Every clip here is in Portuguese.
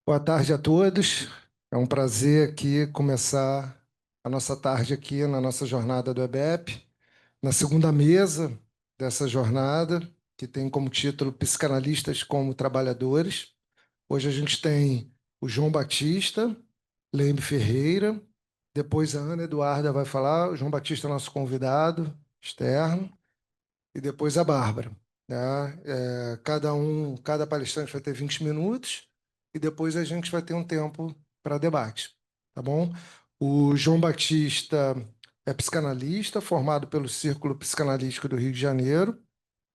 Boa tarde a todos. É um prazer aqui começar a nossa tarde aqui na nossa jornada do EBEP, na segunda mesa dessa jornada, que tem como título Psicanalistas como Trabalhadores. Hoje a gente tem o João Batista, Lembe Ferreira, depois a Ana Eduarda vai falar, o João Batista é nosso convidado externo, e depois a Bárbara, né? Cada palestrante vai ter 20 minutos e depois a gente vai ter um tempo para debate, tá bom? O João Batista é psicanalista, formado pelo Círculo Psicanalítico do Rio de Janeiro,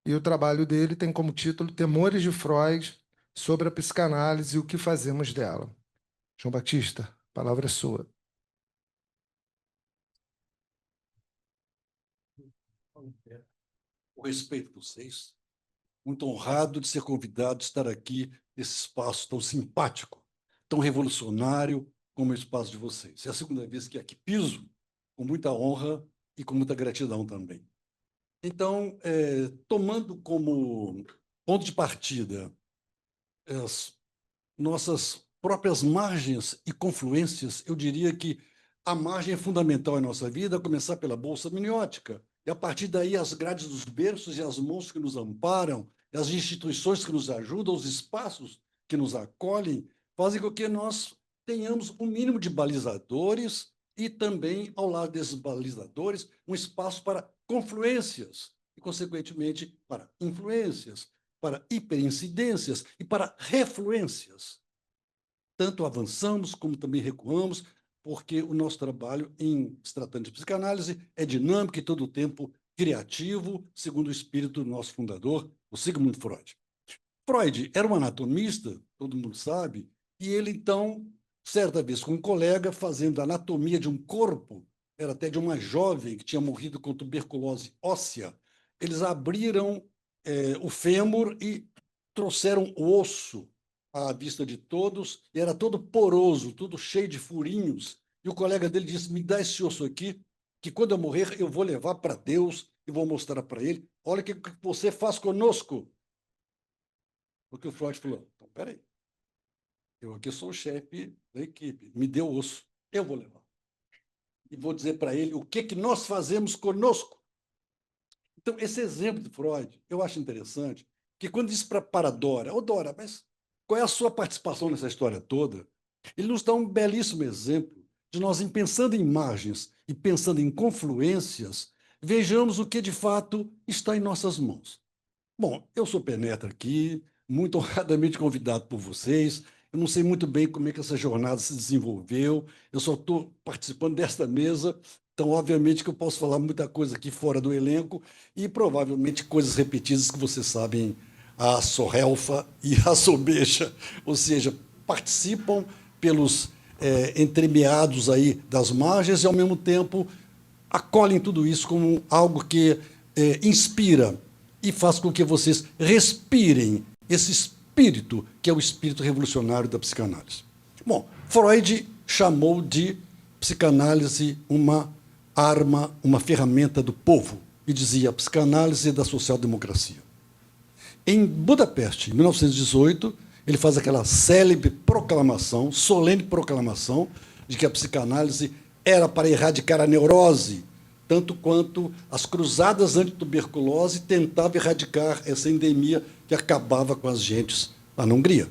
e o trabalho dele tem como título Temores de Freud sobre a psicanálise e o que fazemos dela. João Batista, a palavra é sua. Com respeito a vocês, muito honrado de ser convidado a estar aqui nesse espaço tão simpático, tão revolucionário como o espaço de vocês. É a segunda vez que aqui piso, com muita honra e com muita gratidão também. Então, tomando como ponto de partida as nossas próprias margens e confluências, eu diria que a margem é fundamental em nossa vida, a começar pela bolsa miniótica, e a partir daí as grades dos berços e as mãos que nos amparam, as instituições que nos ajudam, os espaços que nos acolhem, fazem com que nós tenhamos um mínimo de balizadores e também, ao lado desses balizadores, um espaço para confluências e, consequentemente, para influências, para hiperincidências e para refluências. Tanto avançamos como também recuamos, porque o nosso trabalho em se tratando de psicanálise é dinâmico e todo o tempo criativo, segundo o espírito do nosso fundador, o Sigmund Freud. Freud era um anatomista, todo mundo sabe, e ele, então, certa vez com um colega, fazendo a anatomia de um corpo, era até de uma jovem que tinha morrido com tuberculose óssea, eles abriram o fêmur e trouxeram o osso à vista de todos, e era todo poroso, tudo cheio de furinhos, e o colega dele disse, me dá esse osso aqui, que quando eu morrer eu vou levar para Deus e vou mostrar para ele, olha o que você faz conosco. Porque o Freud falou, então, peraí, eu aqui sou o chefe da equipe, me deu osso, eu vou levar. E vou dizer para ele o que nós fazemos conosco. Então, esse exemplo de Freud, eu acho interessante, que quando diz para Dora, ô Dora, mas qual é a sua participação nessa história toda? Ele nos dá um belíssimo exemplo de nós, pensando em imagens e pensando em confluências, vejamos o que de fato está em nossas mãos. Bom, eu sou Penetra aqui, muito honradamente convidado por vocês. Eu não sei muito bem como é que essa jornada se desenvolveu, eu só estou participando desta mesa, então, obviamente, que eu posso falar muita coisa aqui fora do elenco e provavelmente coisas repetidas que vocês sabem, a sorrelfa e a sobeja, ou seja, participam pelos entremeados aí das margens e, ao mesmo tempo, acolhem tudo isso como algo que inspira e faz com que vocês respirem esse espírito, que é o espírito revolucionário da psicanálise. Bom, Freud chamou de psicanálise uma arma, uma ferramenta do povo, e dizia a psicanálise da social-democracia. Em Budapeste, em 1918, ele faz aquela célebre proclamação, solene proclamação, de que a psicanálise era para erradicar a neurose, tanto quanto as cruzadas antituberculose tentavam erradicar essa endemia que acabava com as gentes lá na Hungria.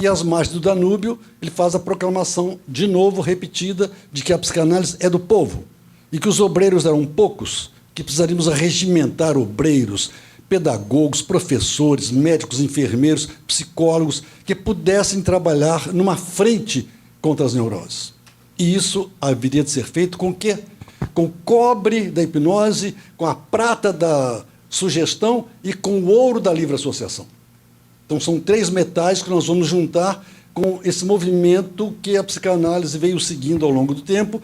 E às margens do Danúbio, ele faz a proclamação, de novo repetida, de que a psicanálise é do povo, e que os obreiros eram poucos, que precisaríamos regimentar obreiros, pedagogos, professores, médicos, enfermeiros, psicólogos, que pudessem trabalhar numa frente contra as neuroses. E isso haveria de ser feito com o quê? Com o cobre da hipnose, com a prata da sugestão e com o ouro da livre associação. Então, são três metais que nós vamos juntar com esse movimento que a psicanálise veio seguindo ao longo do tempo,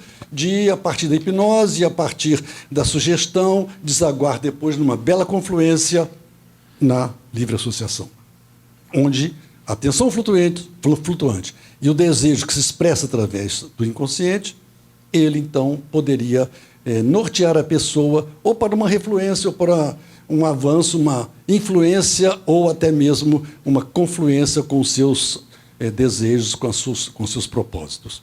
a partir da hipnose, a partir da sugestão, desaguar depois numa bela confluência na livre associação, onde a atenção flutuante e o desejo que se expressa através do inconsciente, ele, então, poderia nortear a pessoa ou para uma refluência ou para um avanço, uma influência ou até mesmo uma confluência com os seus desejos, com seus propósitos.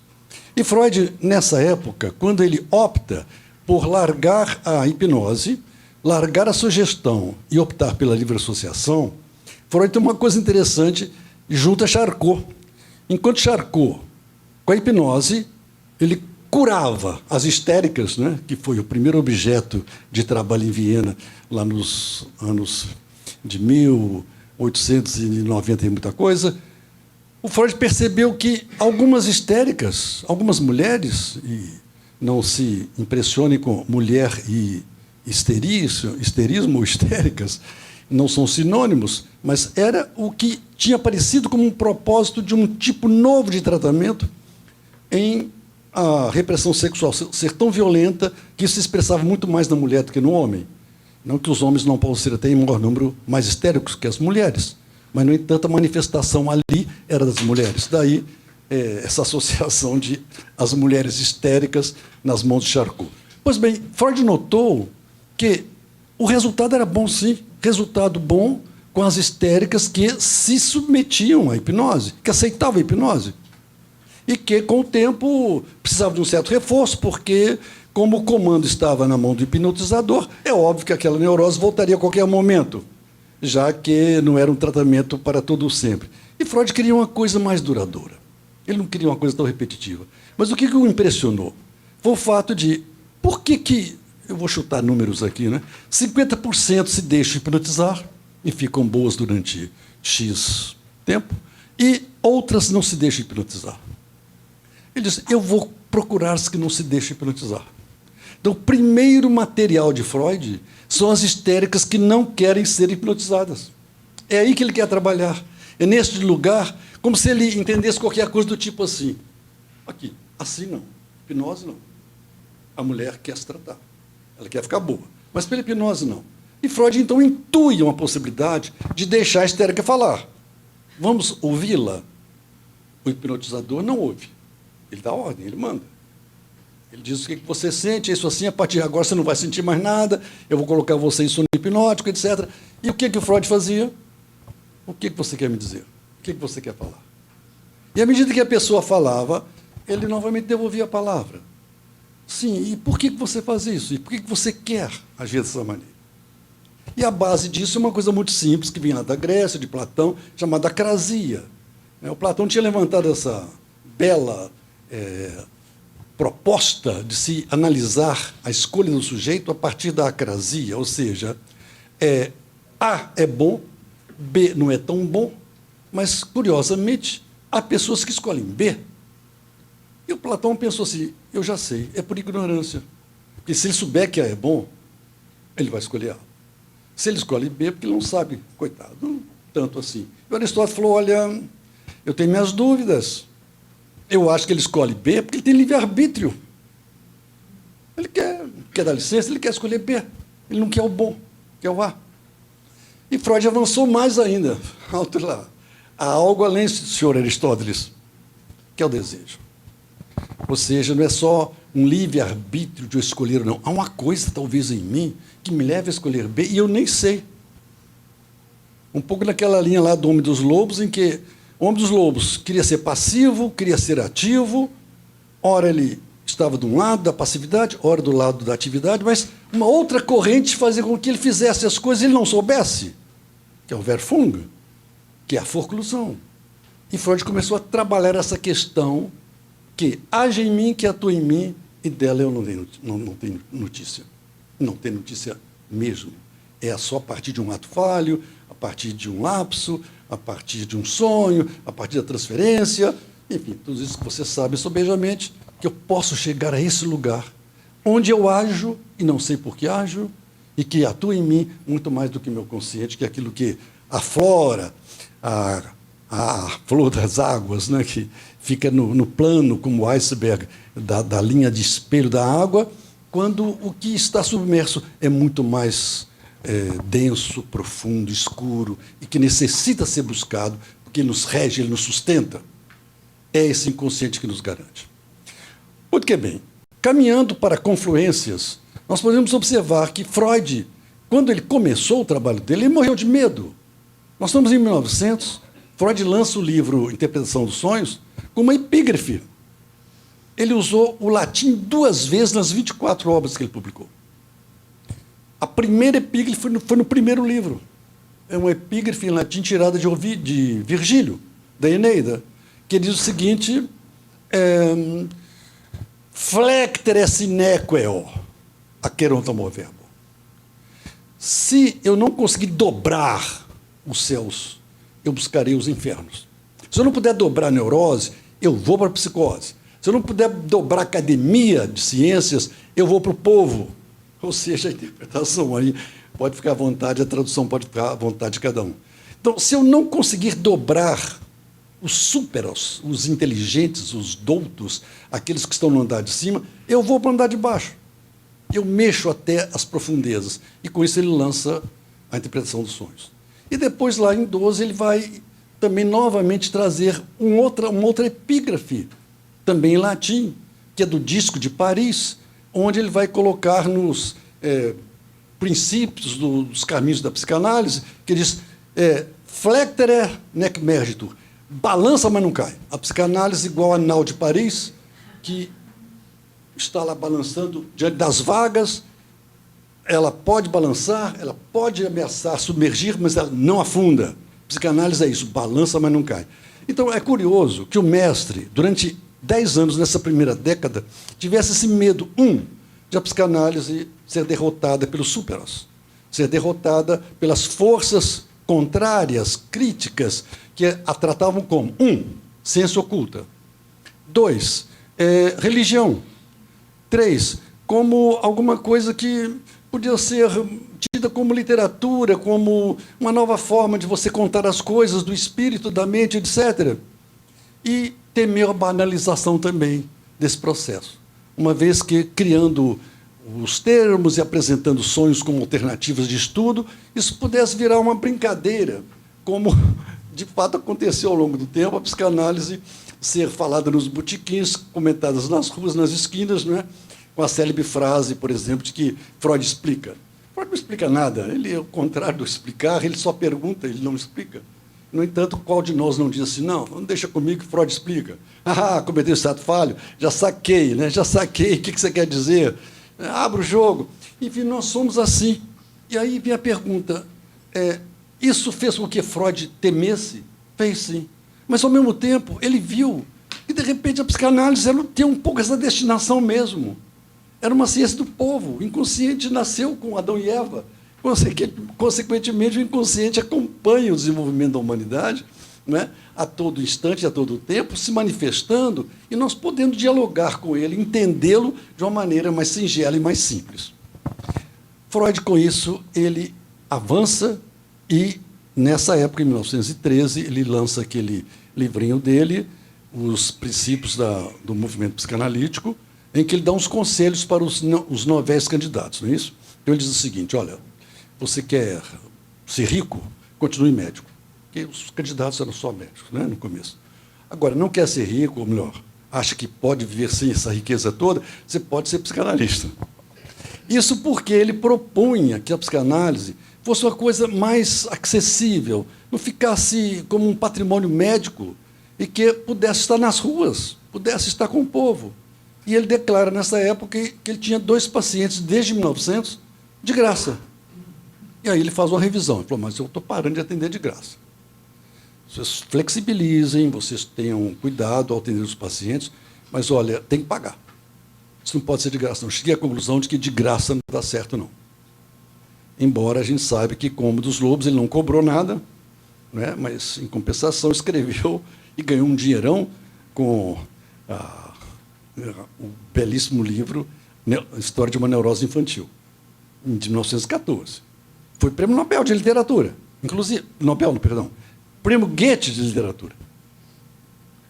E Freud, nessa época, quando ele opta por largar a hipnose, largar a sugestão e optar pela livre associação, Freud tem uma coisa interessante junto a Charcot. Enquanto Charcot, com a hipnose, ele curava as histéricas, né, que foi o primeiro objeto de trabalho em Viena, lá nos anos de 1890 e muita coisa. O Freud percebeu que algumas histéricas, algumas mulheres, e não se impressione com mulher e histerismo ou histéricas, não são sinônimos, mas era o que tinha aparecido como um propósito de um tipo novo de tratamento em a repressão sexual ser tão violenta que isso se expressava muito mais na mulher do que no homem. Não que os homens não possam ser até em maior número mais histéricos que as mulheres, mas, no entanto, a manifestação ali era das mulheres. Daí, essa associação de as mulheres histéricas nas mãos de Charcot. Pois bem, Freud notou que o resultado era bom, sim. Resultado bom com as histéricas que se submetiam à hipnose, que aceitavam a hipnose. E que, com o tempo, precisavam de um certo reforço, porque, como o comando estava na mão do hipnotizador, é óbvio que aquela neurose voltaria a qualquer momento, já que não era um tratamento para todo o sempre. E Freud queria uma coisa mais duradoura. Ele não queria uma coisa tão repetitiva. Mas o que o impressionou? Foi o fato de, por que eu vou chutar números aqui, né? 50% se deixam hipnotizar e ficam boas durante X tempo, e outras não se deixam hipnotizar. Ele disse, eu vou procurar as que não se deixam hipnotizar. Então, o primeiro material de Freud são as histéricas que não querem ser hipnotizadas. É aí que ele quer trabalhar. É neste lugar, como se ele entendesse qualquer coisa do tipo assim. Aqui, assim não. Hipnose não. A mulher quer se tratar. Ela quer ficar boa. Mas pela hipnose não. E Freud, então, intui uma possibilidade de deixar a histérica falar. Vamos ouvi-la? O hipnotizador não ouve. Ele dá ordem, ele manda. Ele diz o que você sente, isso assim, a partir de agora você não vai sentir mais nada, eu vou colocar você em sono hipnótico, etc. E o que o Freud fazia? O que você quer me dizer? O que você quer falar? E à medida que a pessoa falava, ele novamente devolvia a palavra. Sim, e por que você faz isso? E por que você quer agir dessa maneira? E a base disso é uma coisa muito simples, que vinha lá da Grécia, de Platão, chamada acrasia. O Platão tinha levantado essa bela proposta de se analisar a escolha do sujeito a partir da acrasia, ou seja, A é bom, B não é tão bom, mas, curiosamente, há pessoas que escolhem B. E o Platão pensou assim, eu já sei, é por ignorância. Porque se ele souber que A é bom, ele vai escolher A. Se ele escolhe B, é porque ele não sabe, coitado, não tanto assim. E Aristóteles falou, olha, eu tenho minhas dúvidas. Eu acho que ele escolhe B porque ele tem livre-arbítrio. Ele quer dar licença, ele quer escolher B. Ele não quer o bom, quer o A. E Freud avançou mais ainda. Alto lá. Há algo além, senhor Aristóteles, que é o desejo. Ou seja, não é só um livre-arbítrio de eu escolher ou não. Há uma coisa, talvez, em mim que me leve a escolher B e eu nem sei. Um pouco naquela linha lá do Homem dos Lobos, em que o Homem dos Lobos queria ser passivo, queria ser ativo, ora ele estava de um lado da passividade, ora do lado da atividade, mas uma outra corrente fazia com que ele fizesse as coisas e ele não soubesse, que é o Verfung, que é a forclusão. E Freud começou a trabalhar essa questão que age em mim, que atua em mim, e dela eu não tenho notícia. Não tem notícia mesmo. É só a partir de um ato falho, a partir de um lapso, a partir de um sonho, a partir da transferência, enfim, tudo isso que você sabe sobejamente, que eu posso chegar a esse lugar onde eu ajo e não sei por que ajo, e que atua em mim muito mais do que meu consciente, que é aquilo que aflora, a flor das águas, né, que fica no plano, como o iceberg, da linha de espelho da água, quando o que está submerso é muito mais denso, profundo, escuro, e que necessita ser buscado, porque ele nos rege, ele nos sustenta. É esse inconsciente que nos garante. Muito que bem, caminhando para confluências, nós podemos observar que Freud, quando ele começou o trabalho dele, ele morreu de medo. Nós estamos em 1900, Freud lança o livro Interpretação dos Sonhos com uma epígrafe. Ele usou o latim 2 vezes nas 24 obras que ele publicou. A primeira epígrafe foi no primeiro livro. É uma epígrafe em latim tirada de Virgílio, da Eneida, que diz o seguinte: flectere sine quo, aqueronta verbo. Se eu não conseguir dobrar os céus, eu buscarei os infernos. Se eu não puder dobrar a neurose, eu vou para a psicose. Se eu não puder dobrar a academia de ciências, eu vou para o povo. Ou seja, a interpretação aí pode ficar à vontade, a tradução pode ficar à vontade de cada um. Então, se eu não conseguir dobrar os súperos, os inteligentes, os doutos, aqueles que estão no andar de cima, eu vou para o andar de baixo. Eu mexo até as profundezas. E, com isso, ele lança a interpretação dos sonhos. E depois, lá em 12, ele vai também novamente trazer uma outra epígrafe, também em latim, que é do Disco de Paris, onde ele vai colocar nos princípios dos caminhos da psicanálise, que diz flectere nec mergitur, balança, mas não cai. A psicanálise igual a nau de Paris, que está lá balançando diante das vagas, ela pode balançar, ela pode ameaçar submergir, mas ela não afunda. Psicanálise é isso, balança, mas não cai. Então, é curioso que o mestre, durante 10 anos, nessa primeira década, tivesse esse medo, de a psicanálise ser derrotada pelos súperos, ser derrotada pelas forças contrárias, críticas, que a tratavam como, ciência oculta. 2, religião. 3, como alguma coisa que podia ser tida como literatura, como uma nova forma de você contar as coisas do espírito, da mente, etc. E temer a banalização também desse processo, uma vez que, criando os termos e apresentando sonhos como alternativas de estudo, isso pudesse virar uma brincadeira, como, de fato, aconteceu ao longo do tempo, a psicanálise ser falada nos botequins, comentadas nas ruas, nas esquinas, não é? Com a célebre frase, por exemplo, de que Freud explica. Freud não explica nada, ele, ao contrário do explicar, ele só pergunta, ele não explica. No entanto, qual de nós não diz assim, não deixa comigo que Freud explica. Cometeu esse ato falho, já saquei, né? Já saquei, o que você quer dizer? Abra o jogo. Enfim, nós somos assim. E aí vem a pergunta, isso fez com que Freud temesse? Fez sim. Mas, ao mesmo tempo, ele viu que, de repente, a psicanálise ela tem um pouco essa destinação mesmo. Era uma ciência do povo. O inconsciente nasceu com Adão e Eva. Consequentemente, o inconsciente acompanha o desenvolvimento da humanidade, né, a todo instante, a todo tempo, se manifestando, e nós podendo dialogar com ele, entendê-lo de uma maneira mais singela e mais simples. Freud, com isso, ele avança e, nessa época, em 1913, ele lança aquele livrinho dele, Os Princípios do Movimento Psicanalítico, em que ele dá uns conselhos para os novéis candidatos, não é isso? Então, ele diz o seguinte, olha, você quer ser rico? Continue médico. Porque os candidatos eram só médicos, né, no começo. Agora, não quer ser rico, ou melhor, acha que pode viver sem essa riqueza toda, você pode ser psicanalista. Isso porque ele propunha que a psicanálise fosse uma coisa mais acessível, não ficasse como um patrimônio médico e que pudesse estar nas ruas, pudesse estar com o povo. E ele declara, nessa época, que ele tinha 2 pacientes, desde 1900, de graça. E aí ele faz uma revisão. Ele falou, mas eu estou parando de atender de graça. Vocês flexibilizem, vocês tenham cuidado ao atender os pacientes, mas, olha, tem que pagar. Isso não pode ser de graça, não. Cheguei à conclusão de que de graça não dá certo, não. Embora a gente saiba que, como dos Lobos, ele não cobrou nada, né? Mas, em compensação, escreveu e ganhou um dinheirão com o belíssimo livro História de uma Neurose Infantil, de 1914. Foi prêmio Nobel de Literatura, inclusive, prêmio Goethe de Literatura.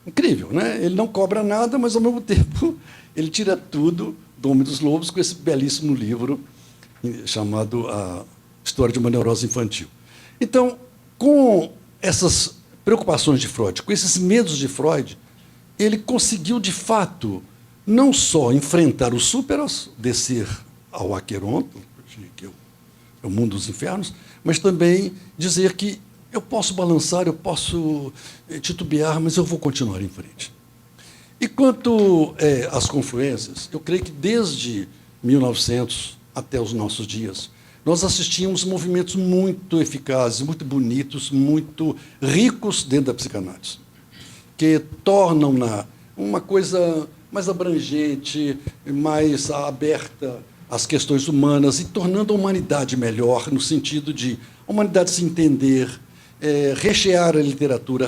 Incrível, né? Ele não cobra nada, mas, ao mesmo tempo, ele tira tudo do Homem dos Lobos com esse belíssimo livro chamado A História de uma Neurose Infantil. Então, com essas preocupações de Freud, com esses medos de Freud, ele conseguiu, de fato, não só enfrentar os súperos, descer ao Aqueronto, que é o mundo dos infernos, mas também dizer que Eu posso balançar, eu posso titubear, mas eu vou continuar em frente. E quanto às confluências, eu creio que desde 1900 até os nossos dias, nós assistimos movimentos muito eficazes, muito bonitos, muito ricos dentro da psicanálise, que tornam-na uma coisa mais abrangente, mais aberta às questões humanas e tornando a humanidade melhor, no sentido de a humanidade se entender, rechear a literatura,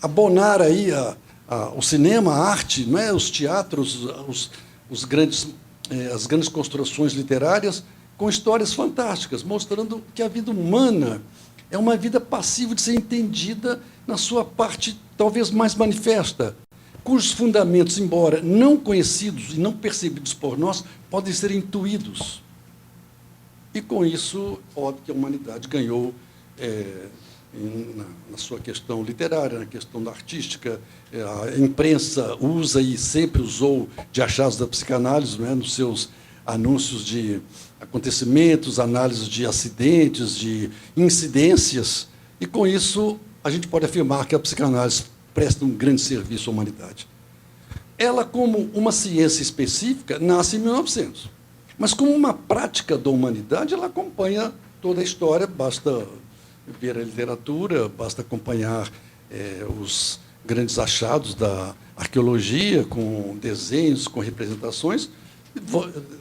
abonar aí o cinema, a arte, não é? Os teatros, as grandes construções literárias, com histórias fantásticas, mostrando que a vida humana é uma vida passível de ser entendida na sua parte talvez mais manifesta, cujos fundamentos, embora não conhecidos e não percebidos por nós, podem ser intuídos. E, com isso, óbvio que a humanidade ganhou na sua questão literária, na questão da artística. A imprensa usa e sempre usou de achados da psicanálise, não é, nos seus anúncios de acontecimentos, análises de acidentes, de incidências. E, com isso, a gente pode afirmar que a psicanálise presta um grande serviço à humanidade. Ela, como uma ciência específica, nasce em 1900. Mas, como uma prática da humanidade, ela acompanha toda a história. Basta ver a literatura, basta acompanhar os grandes achados da arqueologia, com desenhos, com representações.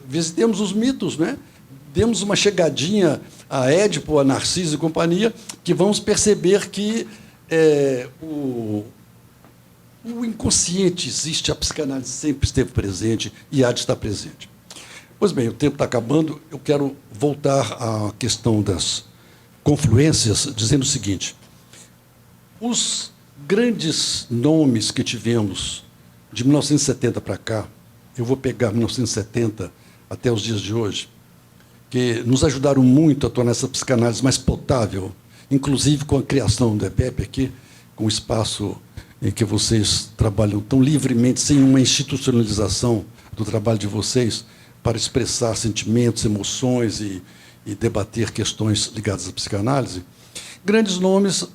Visitemos os mitos, né? Demos uma chegadinha a Édipo, a Narciso e companhia, que vamos perceber que o inconsciente existe, a psicanálise sempre esteve presente e há de estar presente. Pois bem, o tempo está acabando, eu quero voltar à questão das confluências, dizendo o seguinte: os grandes nomes que tivemos de 1970 para cá, eu vou pegar 1970 até os dias de hoje, que nos ajudaram muito a tornar essa psicanálise mais potável, inclusive com a criação do EBEP aqui, com o espaço em que vocês trabalham tão livremente, sem uma institucionalização do trabalho de vocês, para expressar sentimentos, emoções e debater questões ligadas à psicanálise. Grandes nomes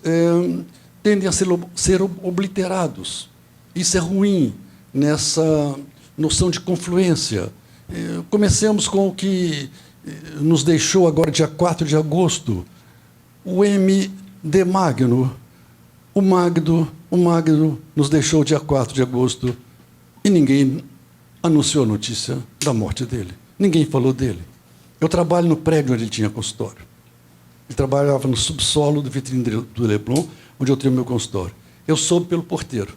tendem a ser obliterados. Isso é ruim nessa noção de confluência. Comecemos com o que nos deixou agora, dia 4 de agosto, o M.D. Magno. O Magno nos deixou dia 4 de agosto e ninguém anunciou a notícia da morte dele. Ninguém falou dele. Eu trabalho no prédio onde ele tinha consultório. Ele trabalhava no subsolo do Vitrine do Leblon, onde eu tenho meu consultório. Eu soube pelo porteiro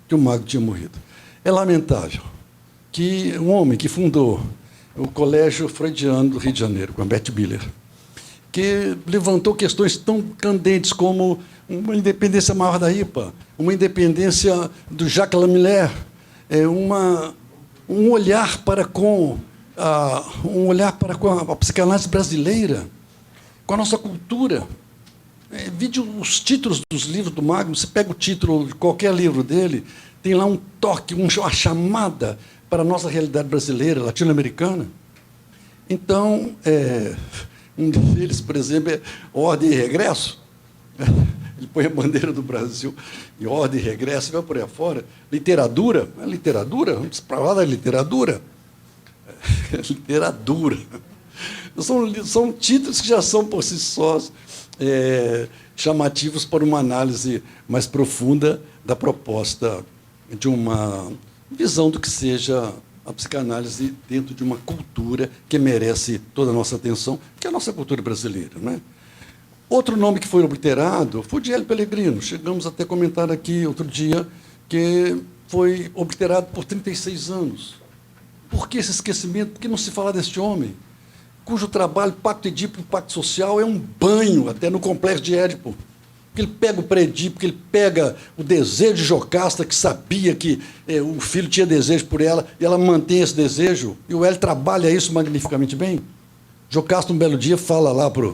que o Magno tinha morrido. É lamentável que um homem que fundou o Colégio Freudiano do Rio de Janeiro, com a Beth Biller, que levantou questões tão candentes como uma independência maior da IPA, uma independência do Jacques Lamillère, um olhar para com a psicanálise brasileira, com a nossa cultura. Vide os títulos dos livros do Magno, você pega o título de qualquer livro dele, tem lá um toque, uma chamada para a nossa realidade brasileira, latino-americana. Então, um deles, por exemplo, é Ordem e Regresso. Ele põe a bandeira do Brasil em Ordem e Regresso, vai por aí afora. Literatura, vamos para lá da literatura. Literatura. São títulos que já são, por si sós, chamativos para uma análise mais profunda da proposta de uma visão do que seja a psicanálise dentro de uma cultura que merece toda a nossa atenção, que é a nossa cultura brasileira, não é? Outro nome que foi obliterado foi o de Hélio Pellegrino. Chegamos até a comentar aqui outro dia que foi obliterado por 36 anos. Por que esse esquecimento? Por que não se fala deste homem, cujo trabalho, Pacto Edípico e Pacto Social, é um banho até no complexo de Édipo? Porque ele pega o pré-edípico, ele pega o desejo de Jocasta, que sabia que o filho tinha desejo por ela, e ela mantém esse desejo, e o Hélio trabalha isso magnificamente bem. Jocasta, um belo dia, fala lá para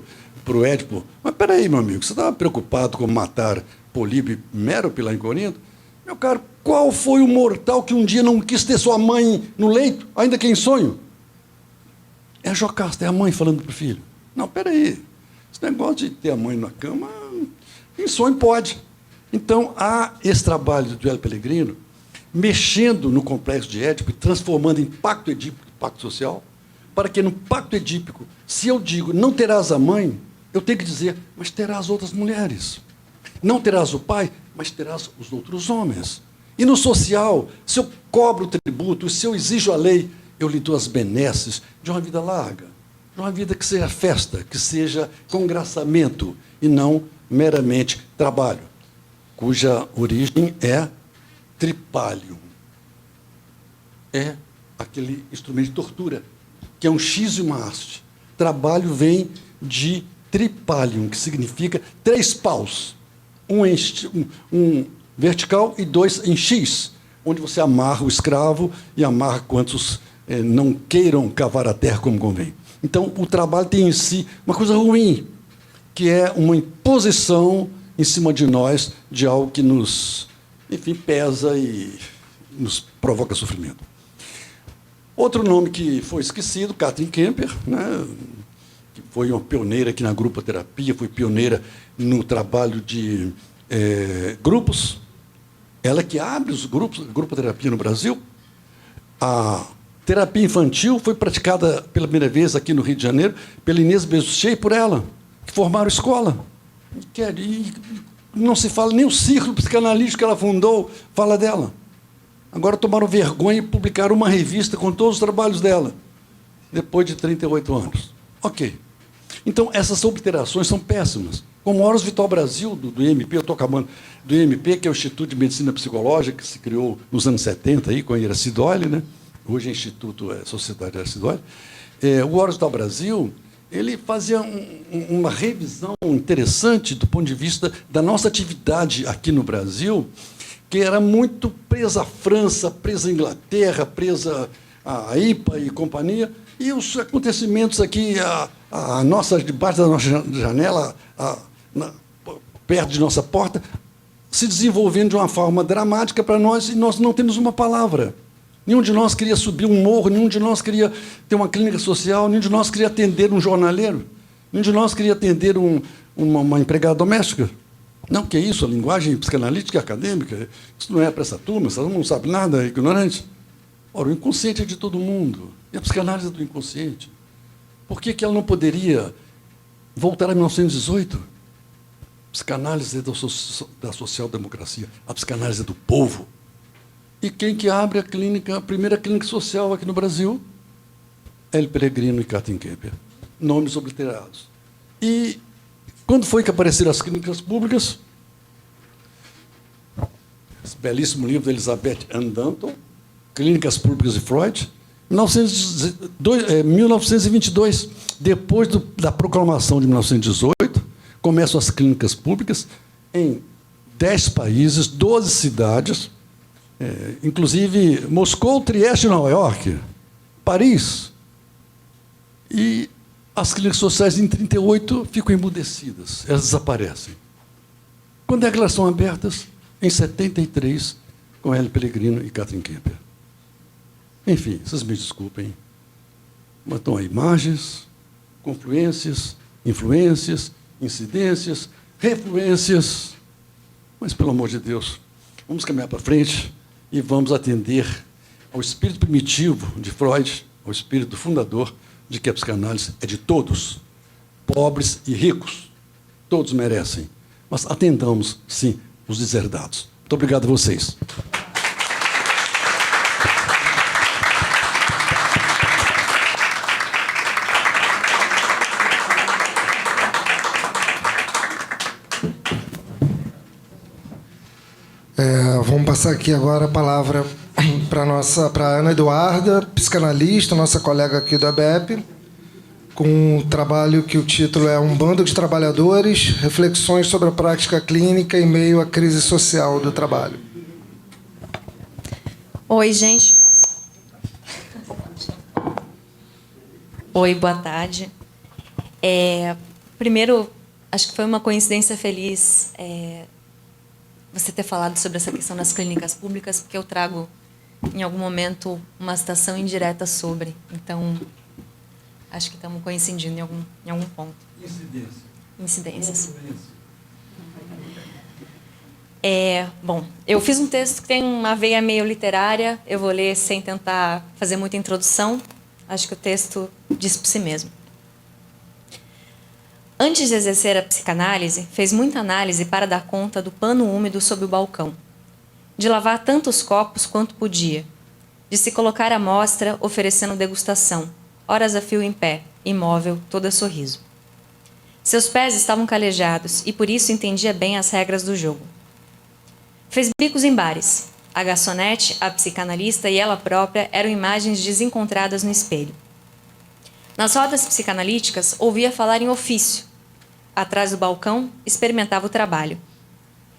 o Édipo: mas, peraí, meu amigo, você estava preocupado com matar Políbio e Mérope lá em Corinto? Meu caro, qual foi o mortal que um dia não quis ter sua mãe no leito, ainda que em sonho? É a Jocasta, é a mãe falando para o filho. Não, peraí. Esse negócio de ter a mãe na cama, em sonho pode. Então, há esse trabalho do Hélio Pellegrino, mexendo no complexo de Édipo e transformando em pacto edípico, pacto social, para que no pacto edípico, se eu digo não terás a mãe, eu tenho que dizer, mas terás outras mulheres. Não terás o pai, mas terás os outros homens. E no social, se eu cobro o tributo, se eu exijo a lei, eu lhe dou as benesses de uma vida larga, de uma vida que seja festa, que seja congraçamento e não meramente trabalho, cuja origem é tripalium. É aquele instrumento de tortura, que é um X e uma haste. Trabalho vem de tripalium, que significa 3 paus. Um vertical e 2 em X, onde você amarra o escravo e amarra quantos não queiram cavar a terra como convém. Então, o trabalho tem em si uma coisa ruim, que é uma imposição em cima de nós de algo que nos, enfim, pesa e nos provoca sofrimento. Outro nome que foi esquecido, Katrin Kemper, né, que foi uma pioneira aqui na grupoterapia, foi pioneira no trabalho de grupos. Ela que abre os grupos, grupoterapia no Brasil. A terapia infantil foi praticada pela primeira vez aqui no Rio de Janeiro pela Inês Bezuchet e por ela, que formaram escola. E não se fala, nem o círculo psicanalítico que ela fundou fala dela. Agora tomaram vergonha e publicaram uma revista com todos os trabalhos dela, depois de 38 anos. Ok. Então, essas obliterações são péssimas. Como o Horus Vital Brasil, do IMP, eu estou acabando, do IMP, que é o Instituto de Medicina Psicológica, que se criou nos anos 70, aí, com a Iracy Doyle, né? Hoje é Instituto Sociedade Iracy Doyle. O Horus Vital Brasil, ele fazia uma revisão interessante do ponto de vista da nossa atividade aqui no Brasil, que era muito presa à França, presa à Inglaterra, presa à IPA e companhia, e os acontecimentos aqui, debaixo da nossa janela, perto de nossa porta, se desenvolvendo de uma forma dramática para nós, e nós não temos uma palavra. Nenhum de nós queria subir um morro, nenhum de nós queria ter uma clínica social, nenhum de nós queria atender um jornaleiro, nenhum de nós queria atender uma empregada doméstica. Não, que é isso? A linguagem psicanalítica e acadêmica, isso não é para essa turma não sabe nada, é ignorante. Ora, o inconsciente é de todo mundo, e a psicanálise é do inconsciente. Por que ela não poderia voltar a 1918? A psicanálise é da social-democracia, a psicanálise é do povo. E quem que abre a primeira clínica social aqui no Brasil? Hélio Pellegrino e Katrin Kemper. Nomes obliterados. E quando foi que apareceram as clínicas públicas? Esse belíssimo livro da Elizabeth Ann Danton, Clínicas Públicas de Freud, 1922, depois da proclamação de 1918, começam as clínicas públicas em 10 países, 12 cidades, inclusive Moscou, Trieste, Nova York, Paris. E as clínicas sociais, em 1938, ficam emudecidas, elas desaparecem. Quando é que elas são abertas? Em 1973, com Hélio Pellegrino e Katrin Kemper. Enfim, vocês me desculpem, mas estão aí imagens, confluências, influências, incidências, refluências. Mas, pelo amor de Deus, vamos caminhar para frente e vamos atender ao espírito primitivo de Freud, ao espírito fundador de que a psicanálise é de todos, pobres e ricos, todos merecem. Mas atendamos, sim, os deserdados. Muito obrigado a vocês. Vamos passar aqui agora a palavra para a Ana Eduarda, psicanalista, nossa colega aqui do EBEP, com um trabalho que o título é Um Bando de Trabalhadores, reflexões sobre a prática clínica em meio à crise social do trabalho. Oi, gente. Oi, boa tarde. Primeiro, acho que foi uma coincidência feliz você ter falado sobre essa questão das clínicas públicas, porque eu trago, em algum momento, uma citação indireta sobre. Então, acho que estamos coincidindo em algum ponto. Incidência. incidências. Bom, eu fiz um texto que tem uma veia meio literária, eu vou ler sem tentar fazer muita introdução, acho que o texto diz por si mesmo. Antes de exercer a psicanálise, fez muita análise para dar conta do pano úmido sob o balcão, de lavar tantos copos quanto podia, de se colocar à mostra oferecendo degustação, horas a fio em pé, imóvel, toda sorriso. Seus pés estavam calejados e por isso entendia bem as regras do jogo. Fez bicos em bares. A garçonete, a psicanalista e ela própria eram imagens desencontradas no espelho. Nas rodas psicanalíticas, ouvia falar em ofício. Atrás do balcão, experimentava o trabalho.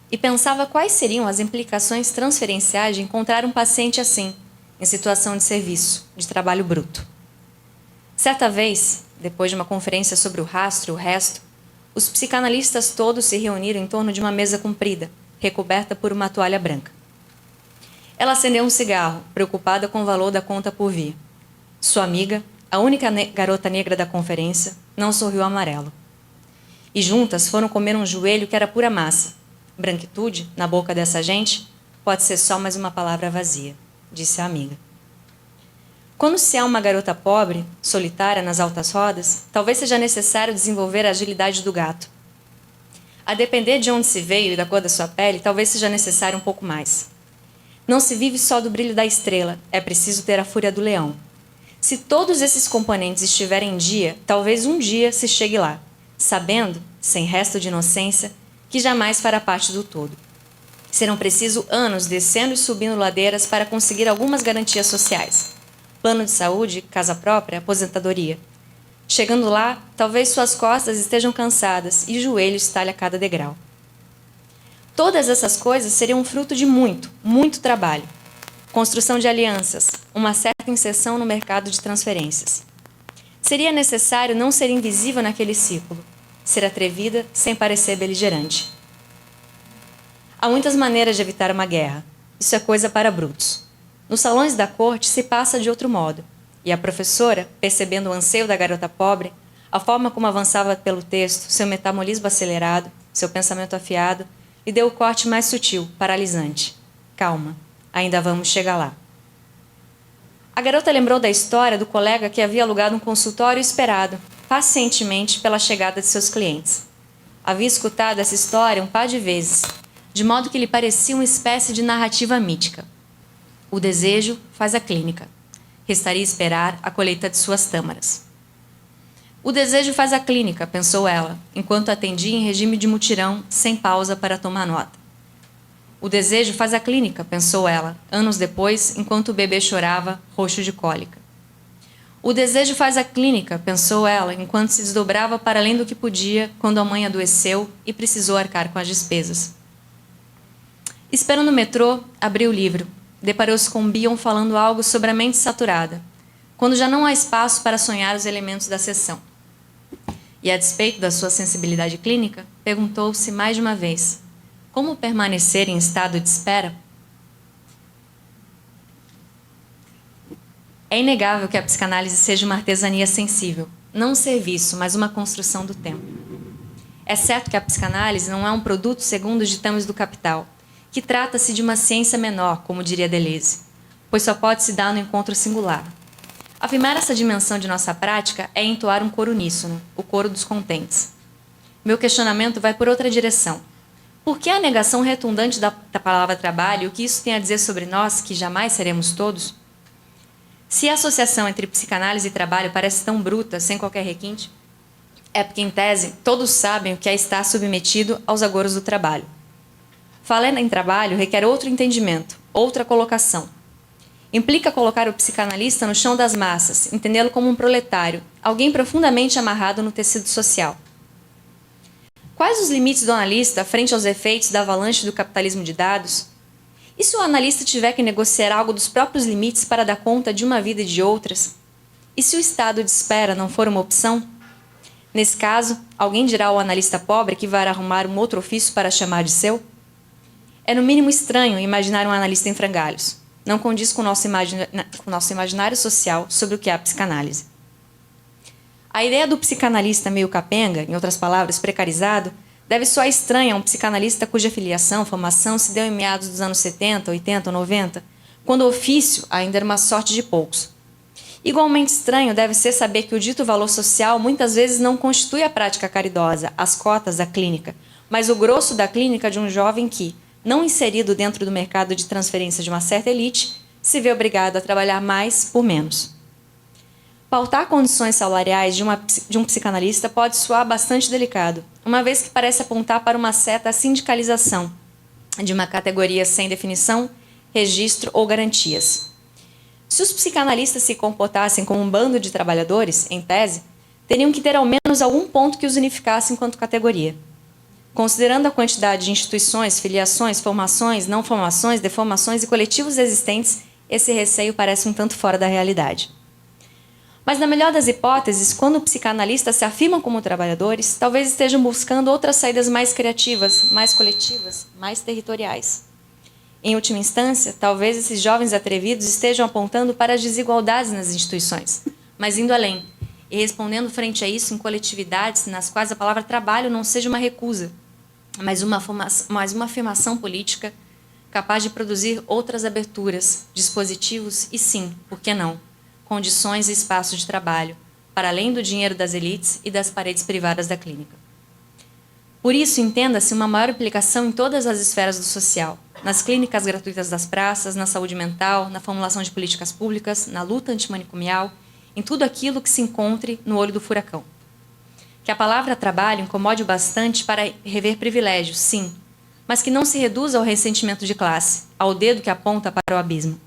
E pensava quais seriam as implicações transferenciais de encontrar um paciente assim, em situação de serviço, de trabalho bruto. Certa vez, depois de uma conferência sobre o rastro e o resto, os psicanalistas todos se reuniram em torno de uma mesa comprida, recoberta por uma toalha branca. Ela acendeu um cigarro, preocupada com o valor da conta por vir. Sua amiga, a única garota negra da conferência, não sorriu amarelo. E juntas foram comer um joelho que era pura massa. Branquitude, na boca dessa gente, pode ser só mais uma palavra vazia, disse a amiga. Quando se é uma garota pobre, solitária nas altas rodas, talvez seja necessário desenvolver a agilidade do gato. A depender de onde se veio e da cor da sua pele, talvez seja necessário um pouco mais. Não se vive só do brilho da estrela, é preciso ter a fúria do leão. Se todos esses componentes estiverem em dia, talvez um dia se chegue lá, sabendo, sem resto de inocência, que jamais fará parte do todo. Serão precisos anos descendo e subindo ladeiras para conseguir algumas garantias sociais. Plano de saúde, casa própria, aposentadoria. Chegando lá, talvez suas costas estejam cansadas e o joelho estalhe a cada degrau. Todas essas coisas seriam fruto de muito, muito trabalho. Construção de alianças, uma certa inserção no mercado de transferências. Seria necessário não ser invisível naquele círculo, ser atrevida sem parecer beligerante. Há muitas maneiras de evitar uma guerra. Isso é coisa para brutos. Nos salões da corte se passa de outro modo. E a professora, percebendo o anseio da garota pobre, a forma como avançava pelo texto, seu metabolismo acelerado, seu pensamento afiado, lhe deu o corte mais sutil, paralisante. Calma, ainda vamos chegar lá. A garota lembrou da história do colega que havia alugado um consultório esperado, pacientemente, pela chegada de seus clientes. Havia escutado essa história um par de vezes, de modo que lhe parecia uma espécie de narrativa mítica. O desejo faz a clínica. Restaria esperar a colheita de suas tâmaras. O desejo faz a clínica, pensou ela, enquanto atendia em regime de mutirão, sem pausa para tomar nota. O desejo faz a clínica, pensou ela, anos depois, enquanto o bebê chorava, roxo de cólica. O desejo faz a clínica, pensou ela, enquanto se desdobrava para além do que podia, quando a mãe adoeceu e precisou arcar com as despesas. Esperando no metrô, abriu o livro. Deparou-se com Bion falando algo sobre a mente saturada, quando já não há espaço para sonhar os elementos da sessão. E, a despeito da sua sensibilidade clínica, perguntou-se mais de uma vez, como permanecer em estado de espera? É inegável que a psicanálise seja uma artesania sensível, não um serviço, mas uma construção do tempo. É certo que a psicanálise não é um produto segundo os ditames do capital, que trata-se de uma ciência menor, como diria Deleuze, pois só pode se dar no encontro singular. Afirmar essa dimensão de nossa prática é entoar um coro uníssono, o coro dos contentes. Meu questionamento vai por outra direção. Por que a negação retundante da palavra trabalho e o que isso tem a dizer sobre nós, que jamais seremos todos? Se a associação entre psicanálise e trabalho parece tão bruta, sem qualquer requinte, é porque, em tese, todos sabem o que é estar submetido aos agouros do trabalho. Falar em trabalho requer outro entendimento, outra colocação. Implica colocar o psicanalista no chão das massas, entendê-lo como um proletário, alguém profundamente amarrado no tecido social. Quais os limites do analista frente aos efeitos da avalanche do capitalismo de dados? E se o analista tiver que negociar algo dos próprios limites para dar conta de uma vida e de outras? E se o estado de espera não for uma opção? Nesse caso, alguém dirá ao analista pobre que vai arrumar um outro ofício para chamar de seu? É no mínimo estranho imaginar um analista em frangalhos. Não condiz com o nosso imaginário social sobre o que é a psicanálise. A ideia do psicanalista meio capenga, em outras palavras, precarizado, deve soar estranha a um psicanalista cuja filiação, formação se deu em meados dos anos 70, 80 ou 90, quando o ofício ainda era uma sorte de poucos. Igualmente estranho deve ser saber que o dito valor social muitas vezes não constitui a prática caridosa, as cotas da clínica, mas o grosso da clínica de um jovem que, não inserido dentro do mercado de transferência de uma certa elite, se vê obrigado a trabalhar mais por menos. Pautar condições salariais de um psicanalista pode soar bastante delicado, uma vez que parece apontar para uma certa sindicalização de uma categoria sem definição, registro ou garantias. Se os psicanalistas se comportassem como um bando de trabalhadores, em tese, teriam que ter ao menos algum ponto que os unificasse enquanto categoria. Considerando a quantidade de instituições, filiações, formações, não formações, deformações e coletivos existentes, esse receio parece um tanto fora da realidade. Mas, na melhor das hipóteses, quando o psicanalista se afirma como trabalhadores, talvez estejam buscando outras saídas mais criativas, mais coletivas, mais territoriais. Em última instância, talvez esses jovens atrevidos estejam apontando para as desigualdades nas instituições, mas indo além, e respondendo frente a isso em coletividades nas quais a palavra trabalho não seja uma recusa, mas uma afirmação política capaz de produzir outras aberturas, dispositivos e, sim, por que não, condições e espaços de trabalho, para além do dinheiro das elites e das paredes privadas da clínica. Por isso, entenda-se uma maior implicação em todas as esferas do social, nas clínicas gratuitas das praças, na saúde mental, na formulação de políticas públicas, na luta antimanicomial, em tudo aquilo que se encontre no olho do furacão. Que a palavra trabalho incomode bastante para rever privilégios, sim, mas que não se reduza ao ressentimento de classe, ao dedo que aponta para o abismo.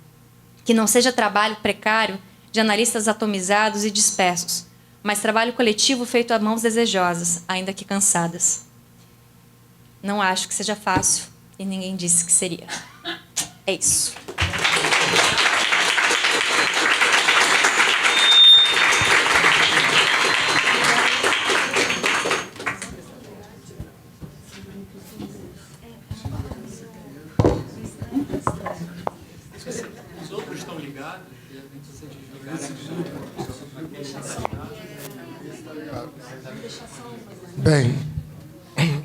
Que não seja trabalho precário de analistas atomizados e dispersos, mas trabalho coletivo feito a mãos desejosas, ainda que cansadas. Não acho que seja fácil, e ninguém disse que seria. É isso. Os outros estão ligados? Bem,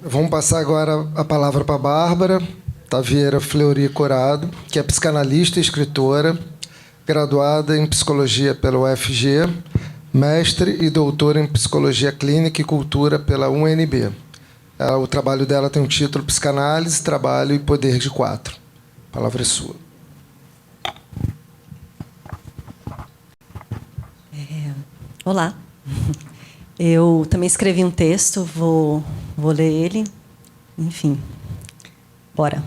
vamos passar agora a palavra para a Bárbara Tavieira Fleury Corado, que é psicanalista e escritora, graduada em psicologia pela UFG, mestre e doutora em psicologia clínica e cultura pela UNB. O trabalho dela tem o título Psicanálise, Trabalho e Poder de Quatro. A palavra é sua. Olá. Eu também escrevi um texto, vou ler ele. Enfim, bora.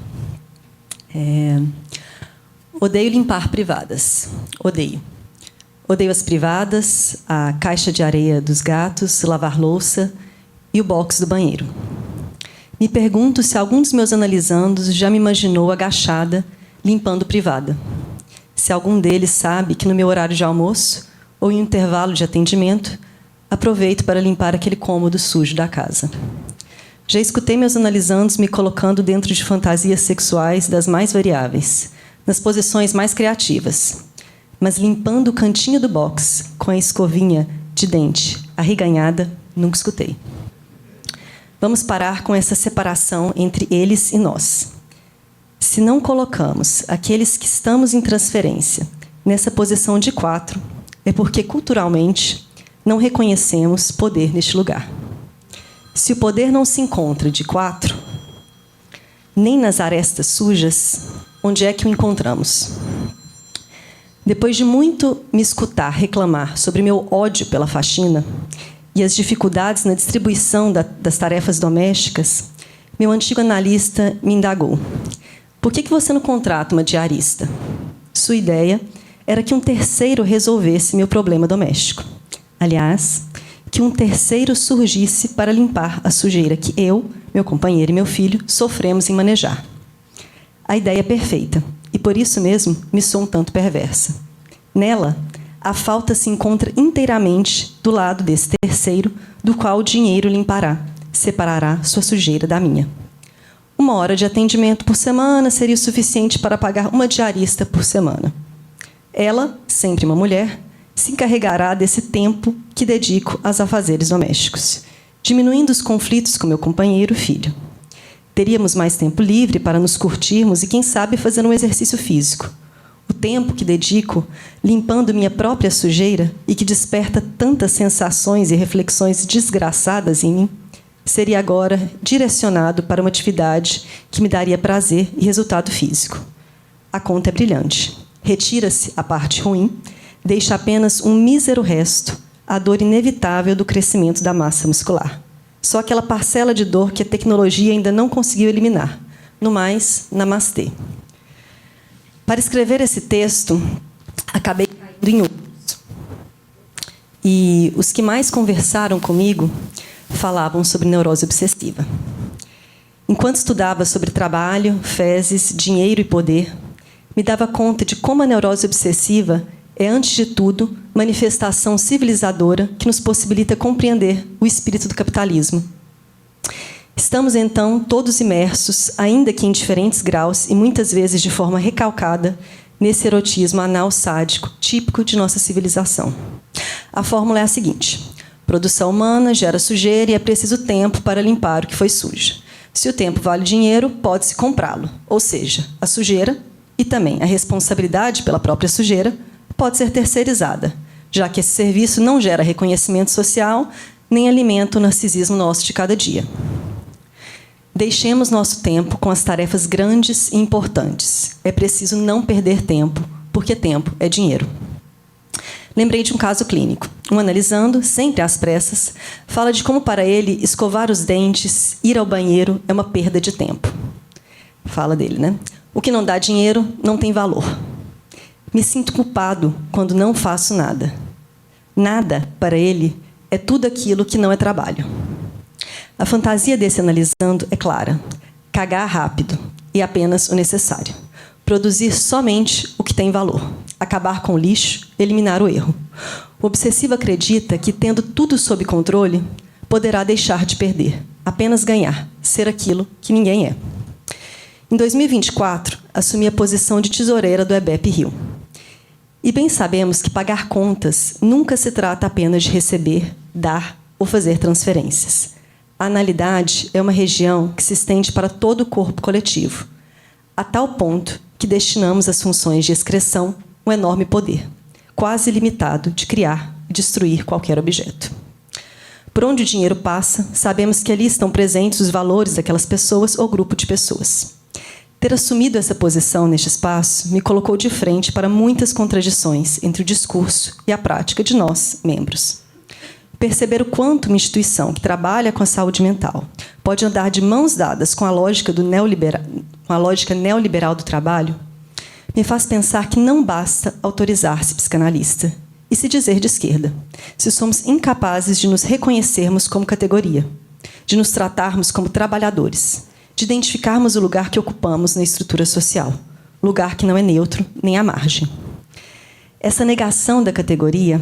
Odeio limpar privadas. Odeio. Odeio as privadas, a caixa de areia dos gatos, lavar louça e o box do banheiro. Me pergunto se algum dos meus analisandos já me imaginou agachada, limpando privada. Se algum deles sabe que no meu horário de almoço ou em um intervalo de atendimento, aproveito para limpar aquele cômodo sujo da casa. Já escutei meus analisandos me colocando dentro de fantasias sexuais das mais variáveis, nas posições mais criativas, mas limpando o cantinho do box com a escovinha de dente arreganhada, nunca escutei. Vamos parar com essa separação entre eles e nós. Se não colocamos aqueles que estamos em transferência nessa posição de 4, é porque, culturalmente, não reconhecemos poder neste lugar. Se o poder não se encontra de 4, nem nas arestas sujas, onde é que o encontramos? Depois de muito me escutar reclamar sobre meu ódio pela faxina e as dificuldades na distribuição das tarefas domésticas, meu antigo analista me indagou: por que você não contrata uma diarista? Sua ideia era que um terceiro resolvesse meu problema doméstico. Aliás, que um terceiro surgisse para limpar a sujeira que eu, meu companheiro e meu filho sofremos em manejar. A ideia é perfeita, e por isso mesmo me sou um tanto perversa. Nela, a falta se encontra inteiramente do lado desse terceiro, do qual o dinheiro limpará, separará sua sujeira da minha. 1 hora de atendimento por semana seria o suficiente para pagar uma diarista por semana. Ela, sempre uma mulher, se encarregará desse tempo que dedico aos afazeres domésticos, diminuindo os conflitos com meu companheiro e filho. Teríamos mais tempo livre para nos curtirmos e, quem sabe, fazer um exercício físico. O tempo que dedico limpando minha própria sujeira e que desperta tantas sensações e reflexões desgraçadas em mim, seria agora direcionado para uma atividade que me daria prazer e resultado físico. A conta é brilhante. Retira-se a parte ruim, deixa apenas um mísero resto, a dor inevitável do crescimento da massa muscular. Só aquela parcela de dor que a tecnologia ainda não conseguiu eliminar. No mais, namastê. Para escrever esse texto, acabei caindo em outros. E os que mais conversaram comigo falavam sobre neurose obsessiva. Enquanto estudava sobre trabalho, fezes, dinheiro e poder, me dava conta de como a neurose obsessiva é, antes de tudo, manifestação civilizadora que nos possibilita compreender o espírito do capitalismo. Estamos, então, todos imersos, ainda que em diferentes graus e muitas vezes de forma recalcada, nesse erotismo anal sádico típico de nossa civilização. A fórmula é a seguinte: produção humana gera sujeira e é preciso tempo para limpar o que foi sujo. Se o tempo vale dinheiro, pode-se comprá-lo. Ou seja, a sujeira e também a responsabilidade pela própria sujeira pode ser terceirizada, já que esse serviço não gera reconhecimento social nem alimenta o narcisismo nosso de cada dia. Deixemos nosso tempo com as tarefas grandes e importantes. É preciso não perder tempo, porque tempo é dinheiro. Lembrei de um caso clínico. Um analisando, sempre às pressas, fala de como para ele escovar os dentes, ir ao banheiro é uma perda de tempo. Fala dele, né? O que não dá dinheiro não tem valor. Me sinto culpado quando não faço nada. Nada, para ele, é tudo aquilo que não é trabalho. A fantasia desse analisando é clara: cagar rápido e apenas o necessário. Produzir somente o que tem valor. Acabar com o lixo, eliminar o erro. O obsessivo acredita que, tendo tudo sob controle, poderá deixar de perder, apenas ganhar, ser aquilo que ninguém é. Em 2024, assumi a posição de tesoureira do EBEP Rio. E bem sabemos que pagar contas nunca se trata apenas de receber, dar ou fazer transferências. A analidade é uma região que se estende para todo o corpo coletivo, a tal ponto que destinamos às funções de excreção um enorme poder, quase ilimitado, de criar e destruir qualquer objeto. Por onde o dinheiro passa, sabemos que ali estão presentes os valores daquelas pessoas ou grupo de pessoas. Ter assumido essa posição neste espaço me colocou de frente para muitas contradições entre o discurso e a prática de nós, membros. Perceber o quanto uma instituição que trabalha com a saúde mental pode andar de mãos dadas com a lógica neoliberal do trabalho me faz pensar que não basta autorizar-se psicanalista e se dizer de esquerda, se somos incapazes de nos reconhecermos como categoria, de nos tratarmos como trabalhadores, de identificarmos o lugar que ocupamos na estrutura social, lugar que não é neutro nem à margem. Essa negação da categoria,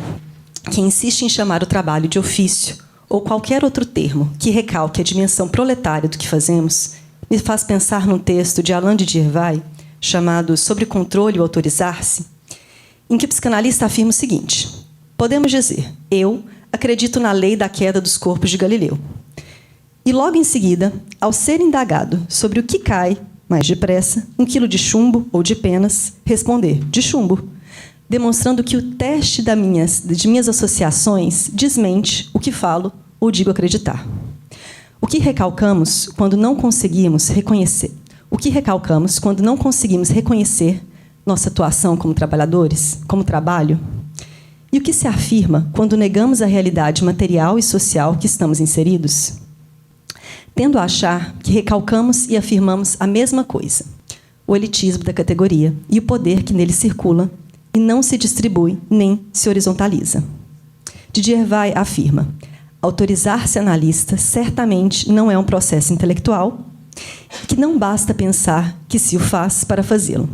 que insiste em chamar o trabalho de ofício ou qualquer outro termo que recalque a dimensão proletária do que fazemos, me faz pensar num texto de Alain de Diervai, chamado Sobre Controle ou Autorizar-se, em que o psicanalista afirma o seguinte: podemos dizer, eu acredito na lei da queda dos corpos de Galileu. E logo em seguida, ao ser indagado sobre o que cai mais depressa, 1 quilo de chumbo ou de penas, responder, de chumbo, demonstrando que o teste de minhas associações desmente o que falo ou digo acreditar. O que recalcamos quando não conseguimos reconhecer nossa atuação como trabalhadores, como trabalho? E o que se afirma quando negamos a realidade material e social que estamos inseridos? Tendo a achar que recalcamos e afirmamos a mesma coisa, o elitismo da categoria e o poder que nele circula e não se distribui nem se horizontaliza. Diervai afirma: autorizar-se analista certamente não é um processo intelectual, que não basta pensar que se o faz para fazê-lo.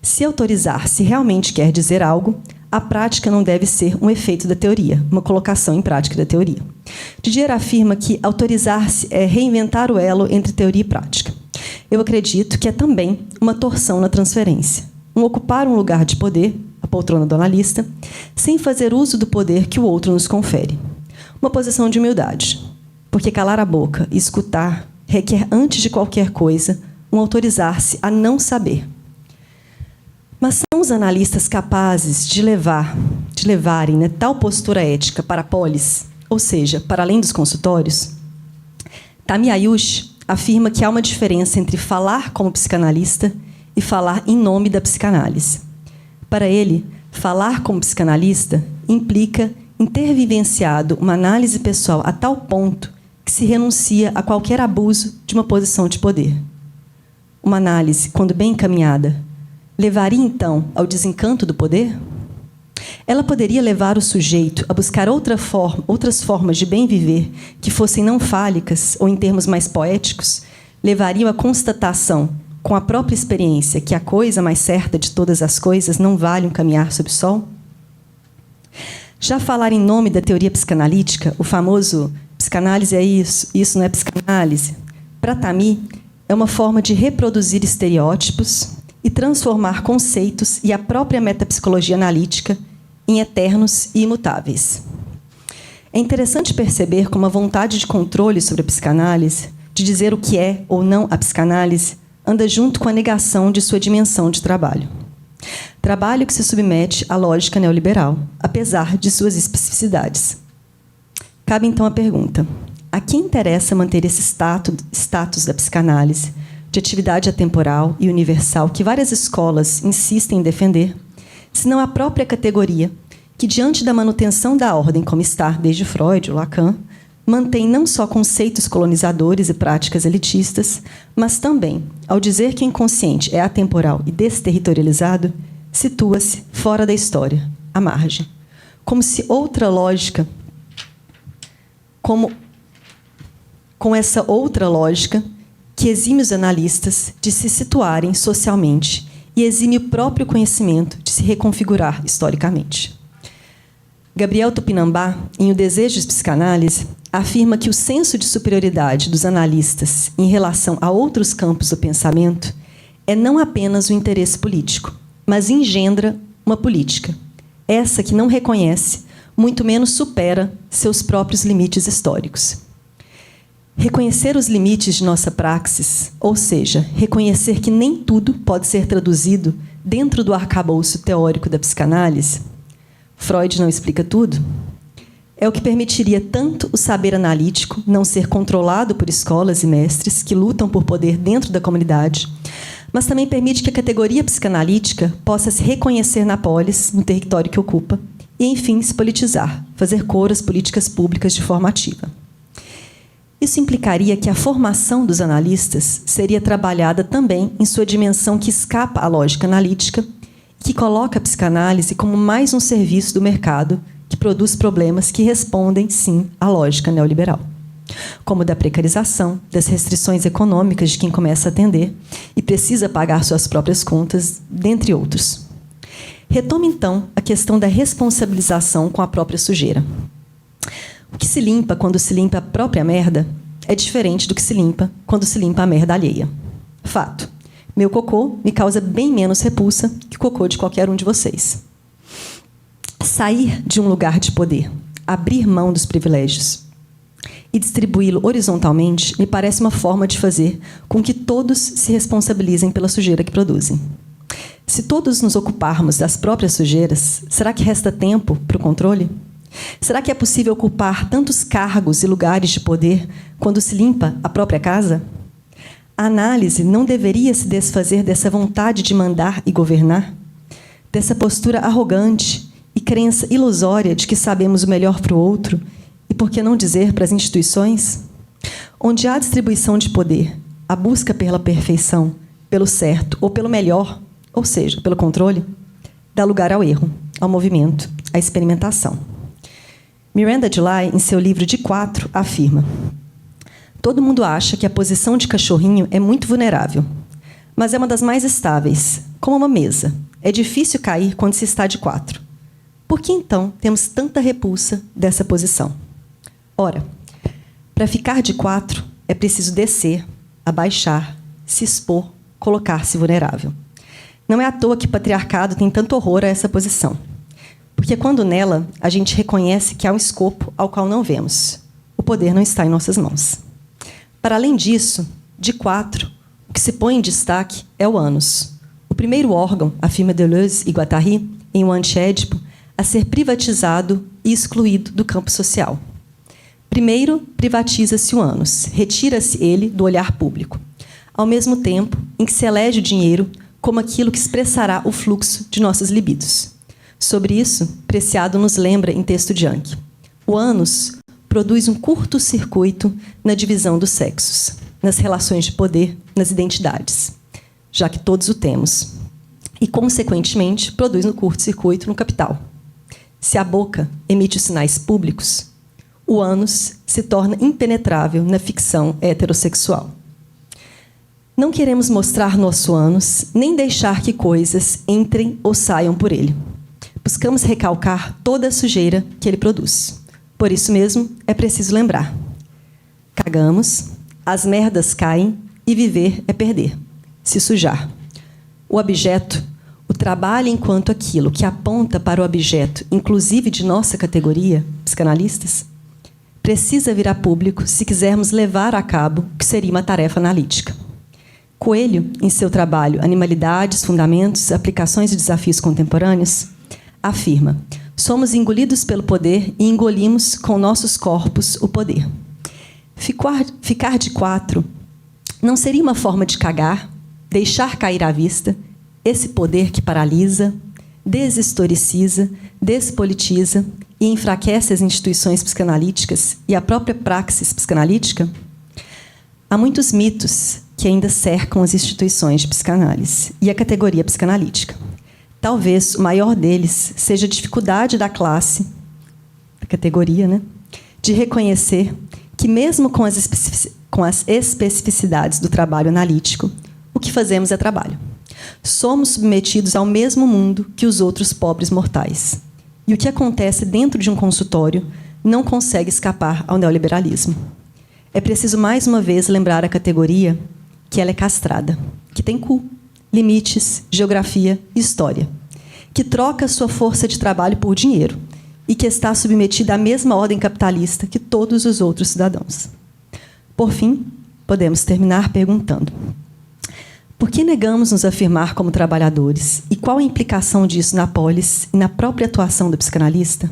Se autorizar-se realmente quer dizer algo, a prática não deve ser um efeito da teoria, uma colocação em prática da teoria. Didier afirma que autorizar-se é reinventar o elo entre teoria e prática. Eu acredito que é também uma torção na transferência, ocupar um lugar de poder, a poltrona do analista, sem fazer uso do poder que o outro nos confere. Uma posição de humildade, porque calar a boca e escutar requer, antes de qualquer coisa, um autorizar-se a não saber. Mas são os analistas capazes de levarem, né, tal postura ética para a polis, ou seja, para além dos consultórios? Tami Ayush afirma que há uma diferença entre falar como psicanalista e falar em nome da psicanálise. Para ele, falar como psicanalista implica em ter vivenciado uma análise pessoal a tal ponto que se renuncia a qualquer abuso de uma posição de poder. Uma análise, quando bem encaminhada, levaria, então, ao desencanto do poder? Ela poderia levar o sujeito a buscar outras formas de bem viver que fossem não fálicas, ou, em termos mais poéticos, levariam à constatação, com a própria experiência, que a coisa mais certa de todas as coisas não vale um caminhar sob o sol? Já falar em nome da teoria psicanalítica, o famoso psicanálise é isso, isso não é psicanálise, para Tami, é uma forma de reproduzir estereótipos e transformar conceitos e a própria metapsicologia analítica em eternos e imutáveis. É interessante perceber como a vontade de controle sobre a psicanálise, de dizer o que é ou não a psicanálise, anda junto com a negação de sua dimensão de trabalho. Trabalho que se submete à lógica neoliberal, apesar de suas especificidades. Cabe, então, a pergunta: a quem interessa manter esse status da psicanálise, de atividade atemporal e universal que várias escolas insistem em defender, senão a própria categoria que, diante da manutenção da ordem como está desde Freud ou Lacan, mantém não só conceitos colonizadores e práticas elitistas, mas também, ao dizer que o inconsciente é atemporal e desterritorializado, situa-se fora da história, à margem, como se outra lógica, com essa outra lógica que exime os analistas de se situarem socialmente e exime o próprio conhecimento de se reconfigurar historicamente. Gabriel Tupinambá, em O Desejo de Psicanálise, afirma que o senso de superioridade dos analistas em relação a outros campos do pensamento é não apenas o interesse político, mas engendra uma política, essa que não reconhece, muito menos supera, seus próprios limites históricos. Reconhecer os limites de nossa praxis, ou seja, reconhecer que nem tudo pode ser traduzido dentro do arcabouço teórico da psicanálise, Freud não explica tudo, é o que permitiria tanto o saber analítico não ser controlado por escolas e mestres que lutam por poder dentro da comunidade, mas também permite que a categoria psicanalítica possa se reconhecer na polis, no território que ocupa, e, enfim, se politizar, fazer cor às políticas públicas de forma ativa. Isso implicaria que a formação dos analistas seria trabalhada também em sua dimensão que escapa à lógica analítica, que coloca a psicanálise como mais um serviço do mercado que produz problemas que respondem, sim, à lógica neoliberal, como da precarização, das restrições econômicas de quem começa a atender e precisa pagar suas próprias contas, dentre outros. Retomo, então, a questão da responsabilização com a própria sujeira. O que se limpa quando se limpa a própria merda é diferente do que se limpa quando se limpa a merda alheia. Fato. Meu cocô me causa bem menos repulsa que o cocô de qualquer um de vocês. Sair de um lugar de poder, abrir mão dos privilégios e distribuí-lo horizontalmente me parece uma forma de fazer com que todos se responsabilizem pela sujeira que produzem. Se todos nos ocuparmos das próprias sujeiras, será que resta tempo para o controle? Será que é possível ocupar tantos cargos e lugares de poder quando se limpa a própria casa? A análise não deveria se desfazer dessa vontade de mandar e governar? Dessa postura arrogante e crença ilusória de que sabemos o melhor para o outro e, por que não dizer, para as instituições? Onde há distribuição de poder, a busca pela perfeição, pelo certo ou pelo melhor, ou seja, pelo controle, dá lugar ao erro, ao movimento, à experimentação. Miranda July, em seu livro De Quatro, afirma: todo mundo acha que a posição de cachorrinho é muito vulnerável, mas é uma das mais estáveis, como uma mesa. É difícil cair quando se está de quatro. Por que, então, temos tanta repulsa dessa posição? Ora, para ficar de quatro, é preciso descer, abaixar, se expor, colocar-se vulnerável. Não é à toa que o patriarcado tem tanto horror a essa posição. Porque quando nela, a gente reconhece que há um escopo ao qual não vemos. O poder não está em nossas mãos. Para além disso, de 4, o que se põe em destaque é o ânus. O primeiro órgão, afirma Deleuze e Guattari, em O Anti-Édipo, a ser privatizado e excluído do campo social. Primeiro, privatiza-se o ânus, retira-se ele do olhar público, ao mesmo tempo em que se elege o dinheiro como aquilo que expressará o fluxo de nossas libidos. Sobre isso, Preciado nos lembra em texto de Yankee. O ânus produz um curto-circuito na divisão dos sexos, nas relações de poder, nas identidades, já que todos o temos, e, consequentemente, produz um curto-circuito no capital. Se a boca emite os sinais públicos, o ânus se torna impenetrável na ficção heterossexual. Não queremos mostrar nosso ânus, nem deixar que coisas entrem ou saiam por ele. Buscamos recalcar toda a sujeira que ele produz. Por isso mesmo, é preciso lembrar. Cagamos, as merdas caem e viver é perder, se sujar. O objeto, o trabalho enquanto aquilo que aponta para o objeto, inclusive de nossa categoria, psicanalistas, precisa vir a público se quisermos levar a cabo o que seria uma tarefa analítica. Coelho, em seu trabalho Animalidades, Fundamentos, Aplicações e Desafios Contemporâneos, afirma: somos engolidos pelo poder e engolimos com nossos corpos o poder. Ficar de 4 não seria uma forma de cagar, deixar cair à vista esse poder que paralisa, deshistoriciza, despolitiza e enfraquece as instituições psicanalíticas e a própria praxis psicanalítica? Há muitos mitos que ainda cercam as instituições de psicanálise e a categoria psicanalítica. Talvez o maior deles seja a dificuldade da classe, da categoria, né, de reconhecer que, mesmo com as especificidades do trabalho analítico, o que fazemos é trabalho. Somos submetidos ao mesmo mundo que os outros pobres mortais. E o que acontece dentro de um consultório não consegue escapar ao neoliberalismo. É preciso, mais uma vez, lembrar a categoria que ela é castrada, que tem cu, limites, geografia e história, que troca sua força de trabalho por dinheiro e que está submetida à mesma ordem capitalista que todos os outros cidadãos. Por fim, podemos terminar perguntando: por que negamos nos afirmar como trabalhadores? E qual a implicação disso na polis e na própria atuação do psicanalista?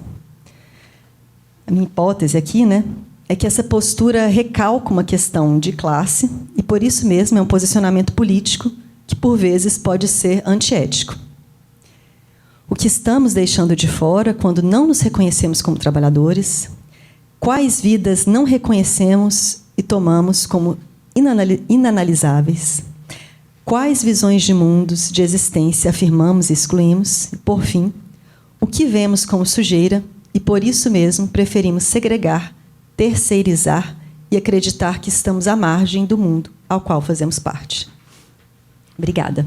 A minha hipótese aqui, né, é que essa postura recalca uma questão de classe e, por isso mesmo, é um posicionamento político que, por vezes, pode ser antiético. O que estamos deixando de fora quando não nos reconhecemos como trabalhadores? Quais vidas não reconhecemos e tomamos como inanalisáveis? Quais visões de mundos, de existência, afirmamos e excluímos? E, por fim, o que vemos como sujeira e, por isso mesmo, preferimos segregar, terceirizar e acreditar que estamos à margem do mundo ao qual fazemos parte? Obrigada.